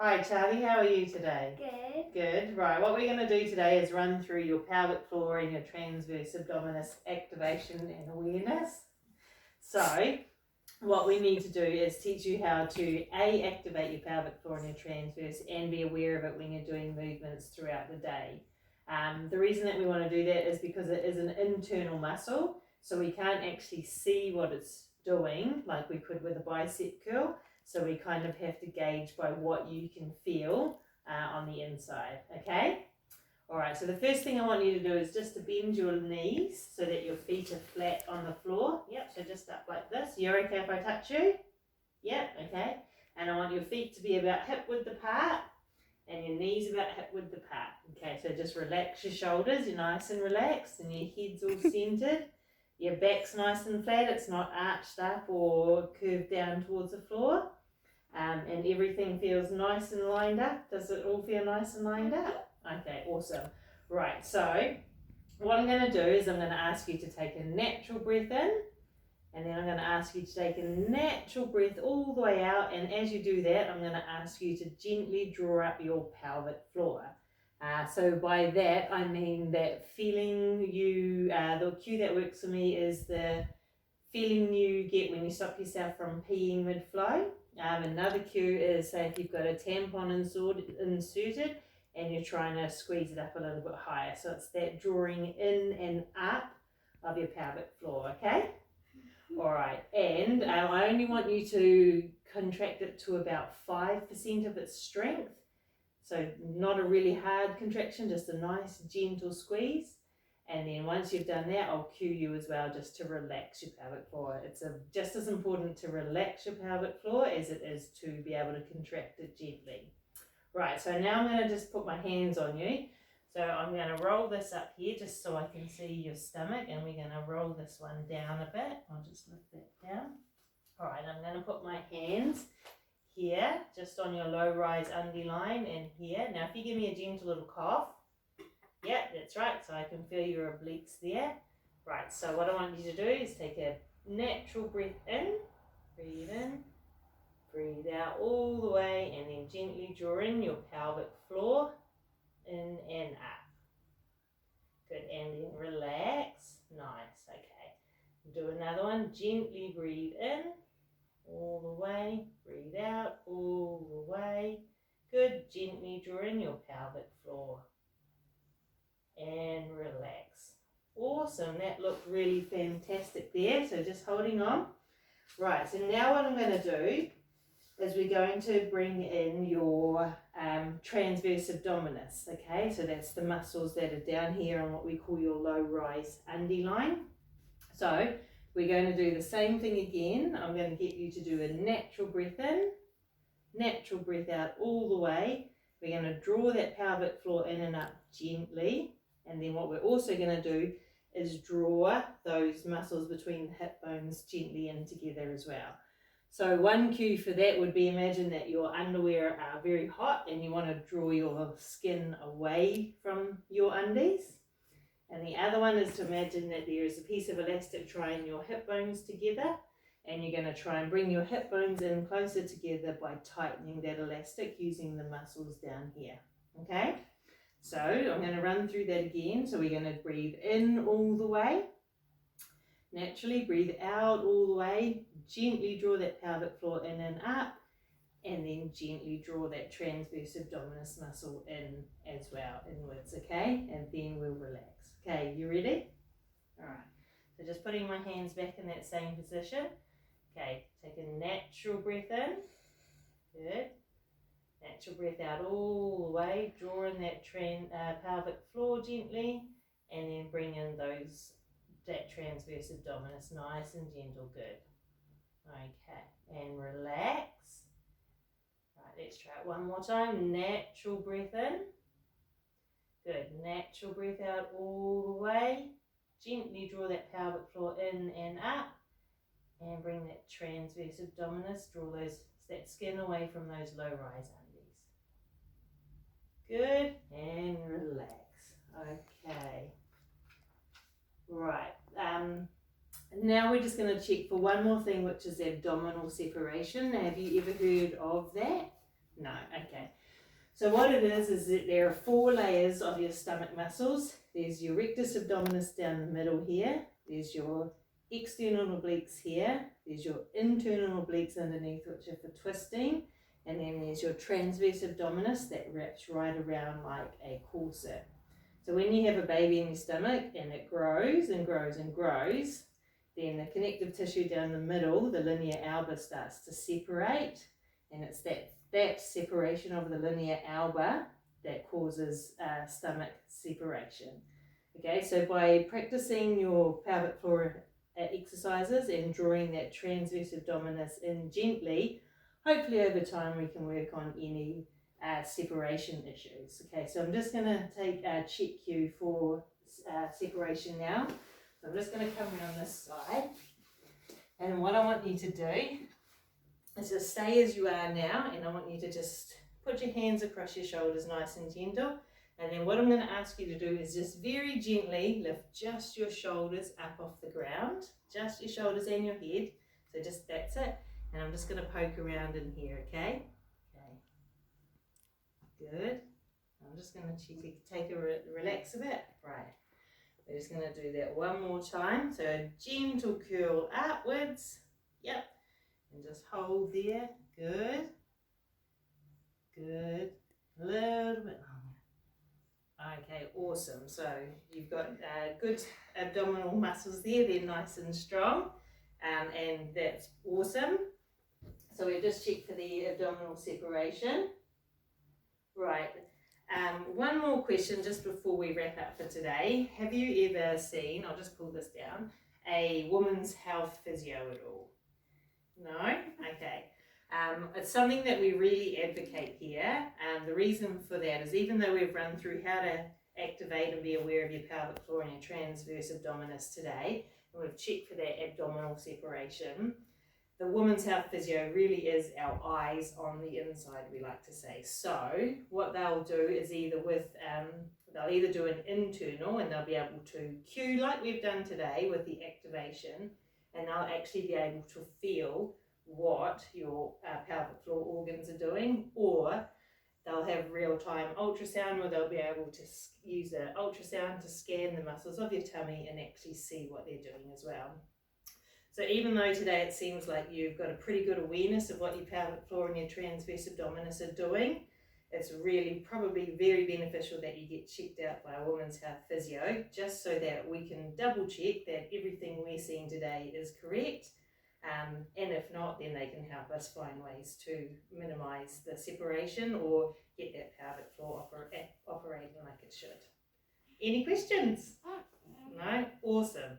Hi Charlie, how are you today? Good. Good. Right, what we're going to do today is run through your pelvic floor and your transverse abdominis activation and awareness. So, what we need to do is teach you how to activate your pelvic floor and your transverse and be aware of it when you're doing movements throughout the day. The reason that we want to do that is because it is an internal muscle, so we can't actually see what it's doing like we could with a bicep curl. So we kind of have to gauge by what you can feel on the inside, okay? All right, so the first thing I want you to do is just to bend your knees so that your feet are flat on the floor. Yep, so just up like this. You're okay if I touch you? Yep, okay. And I want your feet to be about hip width apart and your knees about hip width apart. Okay, so just relax your shoulders. You're nice and relaxed and your head's all centered. Your back's nice and flat. It's not arched up or curved down towards the floor. And everything feels nice and lined up. Does it all feel nice and lined up? Okay, awesome. Right, so what I'm going to do is I'm going to ask you to take a natural breath in, and then I'm going to ask you to take a natural breath all the way out, and as you do that, I'm going to ask you to gently draw up your pelvic floor. So by that, I mean that feeling you, the cue that works for me is the feeling you get when you stop yourself from peeing mid-flow. Another cue is, say, if you've got a tampon inserted and you're trying to squeeze it up a little bit higher. So it's that drawing in and up of your pelvic floor, okay? All right, and I only want you to contract it to about 5% of its strength. So not a really hard contraction, just a nice gentle squeeze. And then once you've done that, I'll cue you as well just to relax your pelvic floor. It's just as important to relax your pelvic floor as it is to be able to contract it gently. Right, so now I'm going to just put my hands on you. So I'm going to roll this up here just so I can see your stomach, and we're going to roll this one down a bit. I'll just lift that down. All right, I'm going to put my hands here, just on your low rise underline, and here. Now if you give me a gentle little cough, yeah, that's right, so I can feel your obliques there. Right, so what I want you to do is take a natural breath in, breathe out all the way, and then gently draw in your pelvic floor, in and up. Good, and then relax, nice, okay. Do another one, gently breathe in, all the way, breathe out, all the way. Good, gently draw in your pelvic floor and relax. Awesome, that looked really fantastic there, so just holding on. Right, so now what I'm going to do is we're going to bring in your transverse abdominis, okay? So that's the muscles that are down here on what we call your low rise underline. So we're going to do the same thing again. I'm going to get you to do a natural breath in, natural breath out all the way. We're going to draw that pelvic floor in and up gently. And then what we're also going to do is draw those muscles between the hip bones gently in together as well. So one cue for that would be, imagine that your underwear are very hot and you want to draw your skin away from your undies. And the other one is to imagine that there is a piece of elastic tying your hip bones together, and you're going to try and bring your hip bones in closer together by tightening that elastic using the muscles down here, okay? So I'm going to run through that again. So we're going to breathe in all the way. Naturally breathe out all the way. Gently draw that pelvic floor in and up. And then gently draw that transverse abdominis muscle in as well, inwards, okay? And then we'll relax. Okay, you ready? All right. So just putting my hands back in that same position. Okay, take a natural breath in. Good. Natural breath out all the way, draw in that pelvic floor gently, and then bring in that transverse abdominis, nice and gentle, good. Okay, and relax. Right, let's try it one more time. Natural breath in. Good, natural breath out all the way. Gently draw that pelvic floor in and up, and bring that transverse abdominis, draw that skin away from those low rise undies. Good, and relax. Okay. Right. Now we're just going to check for one more thing, which is abdominal separation. Have you ever heard of that? No. Okay. So what it is that there are 4 layers of your stomach muscles. There's your rectus abdominis down the middle here. There's your external obliques here. There's your internal obliques underneath, which are for twisting. And then there's your transverse abdominis that wraps right around like a corset. So when you have a baby in your stomach and it grows and grows and grows, then the connective tissue down the middle, the linea alba, starts to separate, and it's that separation of the linea alba that causes stomach separation. Okay, so by practicing your pelvic floor exercises and drawing that transverse abdominis in gently, hopefully over time we can work on any separation issues. Okay, so I'm just going to take check you for separation now. So I'm just going to come around this side, and what I want you to do is just stay as you are now, and I want you to just put your hands across your shoulders nice and gentle, and then what I'm going to ask you to do is just very gently lift just your shoulders up off the ground, just your shoulders and your head, so just that's it, and I'm just going to poke around in here, okay? Good. I'm just going to relax a bit. Right. We're just going to do that one more time. So a gentle curl upwards. Yep. And just hold there. Good. Good. A little bit longer. Okay, awesome. So you've got good abdominal muscles there. They're nice and strong. And that's awesome. So we'll just check for the abdominal separation. Right. One more question just before we wrap up for today. Have you ever seen, I'll just pull this down, a woman's health physio at all? No? Okay. It's something that we really advocate here. The reason for that is even though we've run through how to activate and be aware of your pelvic floor and your transverse abdominis today, and we've checked for that abdominal separation, the women's health physio really is our eyes on the inside, we like to say. So what they'll do is they'll either do an internal, and they'll be able to cue like we've done today with the activation, and they'll actually be able to feel what your pelvic floor organs are doing, or they'll have real-time ultrasound where they'll be able to use an ultrasound to scan the muscles of your tummy and actually see what they're doing as well. So even though today it seems like you've got a pretty good awareness of what your pelvic floor and your transverse abdominis are doing, it's really probably very beneficial that you get checked out by a women's health physio, just so that we can double check that everything we're seeing today is correct. And if not, then they can help us find ways to minimise the separation or get that pelvic floor operating like it should. Any questions? No? Awesome.